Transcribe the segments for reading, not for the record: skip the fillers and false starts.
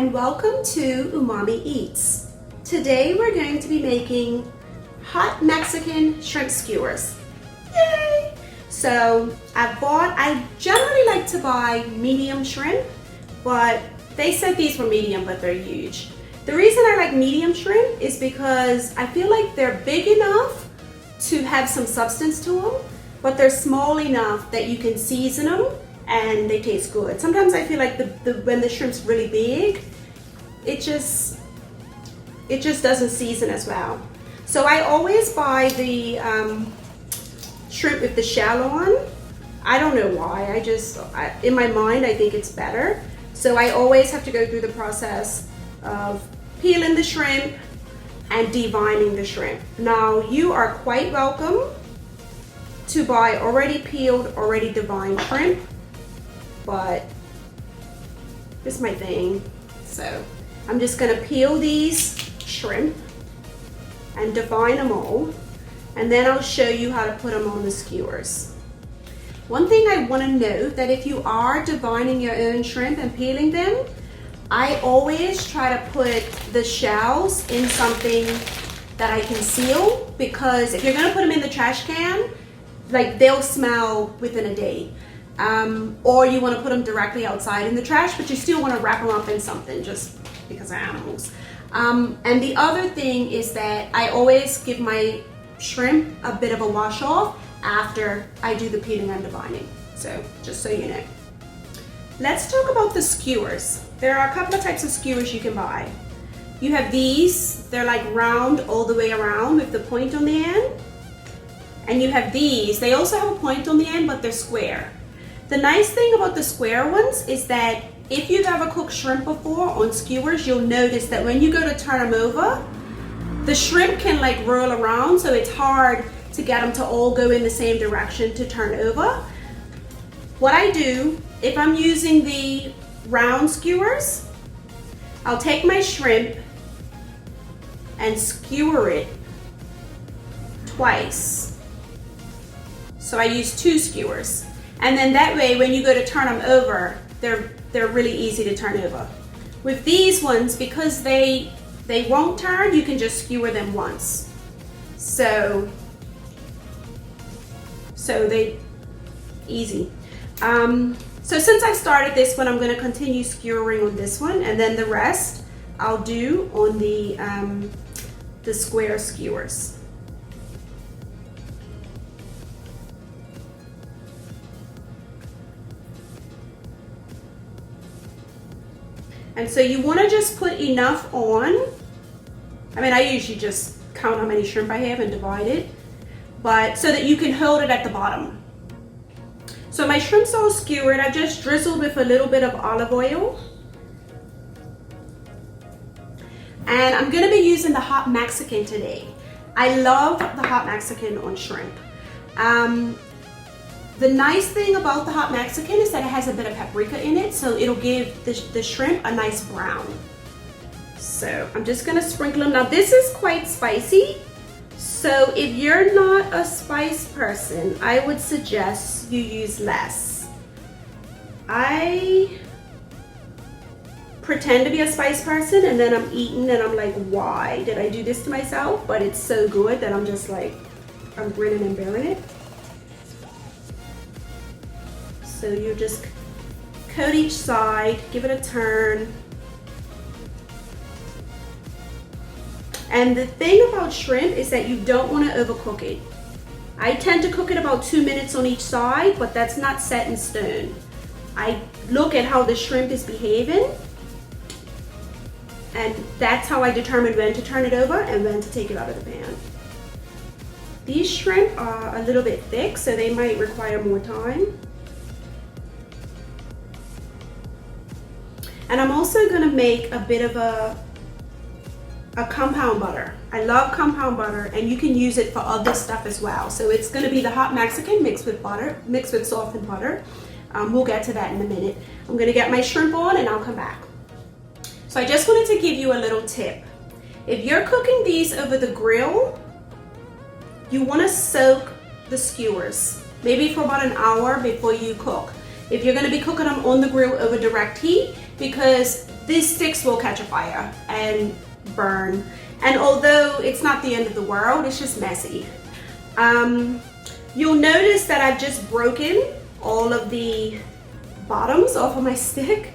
and welcome to UMAMI Eats. Today we're going to be making hot Mexican shrimp skewers. Yay! So I generally like to buy medium shrimp, but they said these were medium, but they're huge. The reason I like medium shrimp is because I feel like they're big enough to have some substance to them, but they're small enough that you can season them and they taste good. Sometimes I feel like when the shrimp's really big, it just doesn't season as well. So I always buy the shrimp with the shell on. I don't know why, in my mind I think it's better. So I always have to go through the process of peeling the shrimp and devining the shrimp. Now you are quite welcome to buy already peeled, already devined shrimp, but this is my thing. So I'm just gonna peel these shrimp and divine them all, and then I'll show you how to put them on the skewers. One thing I want to note, that if you are divining your own shrimp and peeling them, I always try to put the shells in something that I can seal, because if you're gonna put them in the trash can, like they'll smell within a day. Or you want to put them directly outside in the trash, but you still want to wrap them up in something just because of animals. And the other thing is that I always give my shrimp a bit of a wash off after I do the peeling and divining. So just so you know. Let's talk about the skewers. There are a couple of types of skewers you can buy. You have these, they're like round all the way around with the point on the end. And you have these, they also have a point on the end, but they're square. The nice thing about the square ones is that if you've ever cooked shrimp before on skewers, you'll notice that when you go to turn them over, the shrimp can like roll around, so it's hard to get them to all go in the same direction to turn over. What I do, if I'm using the round skewers, I'll take my shrimp and skewer it twice. So I use 2 skewers. And then that way, when you go to turn them over, they're really easy to turn over. With these ones, because they won't turn, you can just skewer them once. So they easy. So since I've started this one, I'm going to continue skewering on this one, and then the rest I'll do on the square skewers. And so you want to just put enough on. I mean, I usually just count how many shrimp I have and divide it, but so that you can hold it at the bottom. So my shrimp's all skewered. I just drizzled with a little bit of olive oil. And I'm gonna be using the hot Mexican today. I love the hot Mexican on shrimp. The nice thing about the hot Mexican is that it has a bit of paprika in it, so it'll give the shrimp a nice brown. So I'm just gonna sprinkle them. Now this is quite spicy, so if you're not a spice person, I would suggest you use less. I pretend to be a spice person, and then I'm eating and I'm like, why did I do this to myself? But it's so good that I'm just like, I'm grinning and bearing it. So you just coat each side, give it a turn. And the thing about shrimp is that you don't want to overcook it. I tend to cook it about 2 minutes on each side, but that's not set in stone. I look at how the shrimp is behaving, and that's how I determine when to turn it over and when to take it out of the pan. These shrimp are a little bit thick, so they might require more time. And I'm also gonna make a bit of a compound butter. I love compound butter, and you can use it for other stuff as well. So it's gonna be the hot Mexican mixed with butter, mixed with softened butter. We'll get to that in a minute. I'm gonna get my shrimp on and I'll come back. So I just wanted to give you a little tip. If you're cooking these over the grill, you wanna soak the skewers, maybe for about an hour before you cook. If you're gonna be cooking them on the grill over direct heat, because these sticks will catch a fire and burn. And although it's not the end of the world, it's just messy. You'll notice that I've just broken all of the bottoms off of my stick.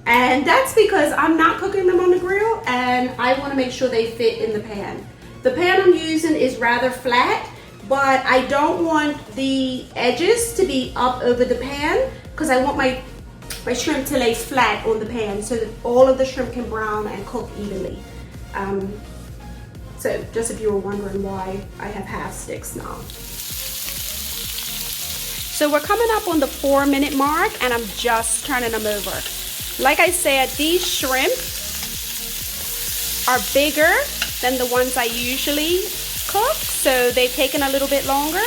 And that's because I'm not cooking them on the grill and I want to make sure they fit in the pan. The pan I'm using is rather flat, but I don't want the edges to be up over the pan because I want my shrimp to lay flat on the pan so that all of the shrimp can brown and cook evenly. So just if you were wondering why I have half sticks now. So we're coming up on the 4-minute mark and I'm just turning them over. Like I said, these shrimp are bigger than the ones I usually cook, so they've taken a little bit longer.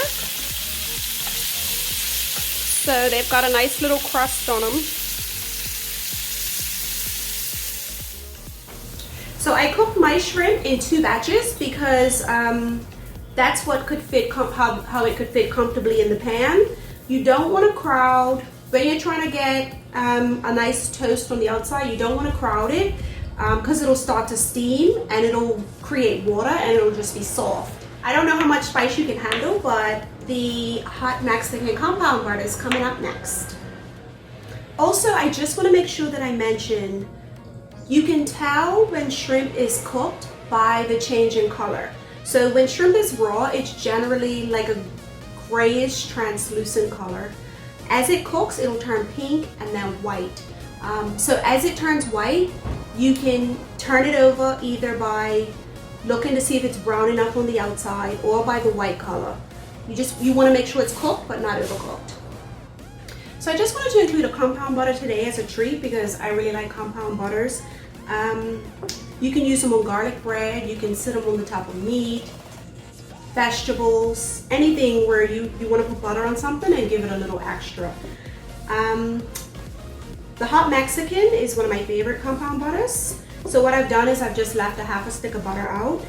So they've got a nice little crust on them. So I cooked my shrimp in 2 batches because that's what could fit, how it could fit comfortably in the pan. You don't want to crowd, when you're trying to get a nice toast on the outside, you don't want to crowd it because it'll start to steam and it'll create water and it'll just be soft. I don't know how much spice you can handle, but the hot Mexican compound butter is coming up next. Also, I just want to make sure that I mention, you can tell when shrimp is cooked by the change in color. So when shrimp is raw, it's generally like a grayish translucent color. As it cooks, it'll turn pink and then white. So as it turns white, you can turn it over either by looking to see if it's brown enough on the outside or by the white color. You want to make sure it's cooked but not overcooked. So I just wanted to include a compound butter today as a treat because I really like compound butters. You can use them on garlic bread, you can sit them on the top of meat, vegetables, anything where you want to put butter on something and give it a little extra. The hot Mexican is one of my favorite compound butters. So what I've done is I've just left a half a stick of butter out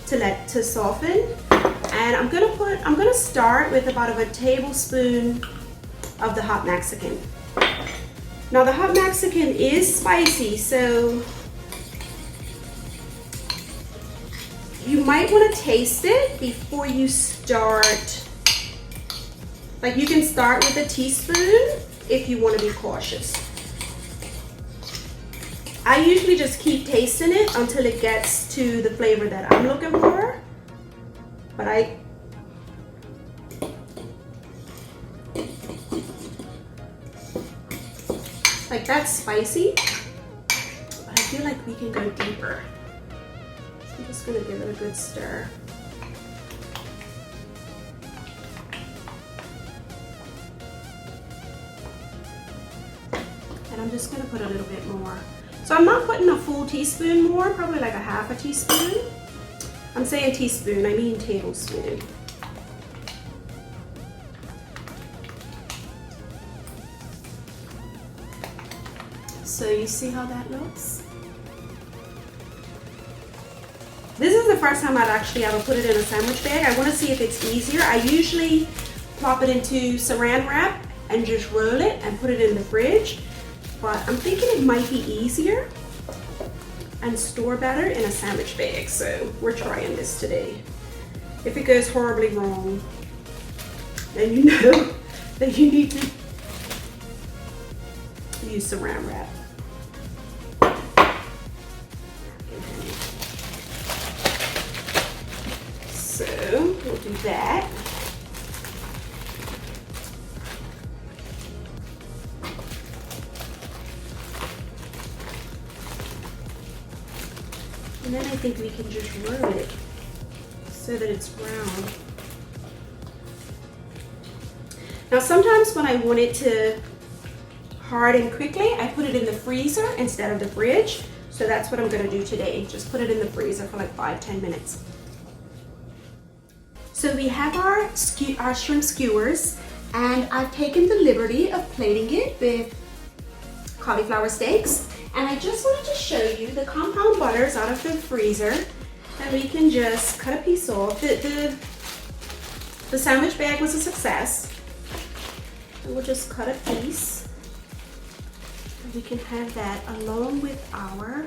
to soften. And I'm gonna start with about a tablespoon of the hot Mexican. Now the hot Mexican is spicy, so you might want to taste it before you start. Like you can start with a teaspoon if you want to be cautious. I usually just keep tasting it until it gets to the flavor that I'm looking for. But like that's spicy, but I feel like we can go deeper. I'm just gonna give it a good stir. And I'm just gonna put a little bit more. So I'm not putting a full teaspoon more, probably like a half a teaspoon. I'm saying teaspoon, I mean tablespoon. So you see how that looks? This is the first time I've actually ever put it in a sandwich bag. I want to see if it's easier. I usually plop it into saran wrap and just roll it and put it in the fridge. But I'm thinking it might be easier and store better in a sandwich bag. So we're trying this today. If it goes horribly wrong, then you know that you need to use saran wrap. So we'll do that. And then I think we can just roll it so that it's brown. Now sometimes when I want it to harden quickly, I put it in the freezer instead of the fridge. So that's what I'm gonna do today. Just put it in the freezer for like 5-10 minutes. So we have our shrimp skewers, and I've taken the liberty of plating it with cauliflower steaks. And I just wanted to show you the compound butters out of the freezer, and we can just cut a piece off. The sandwich bag was a success. And we'll just cut a piece. we can have that along with our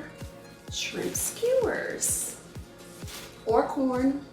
shrimp skewers or corn.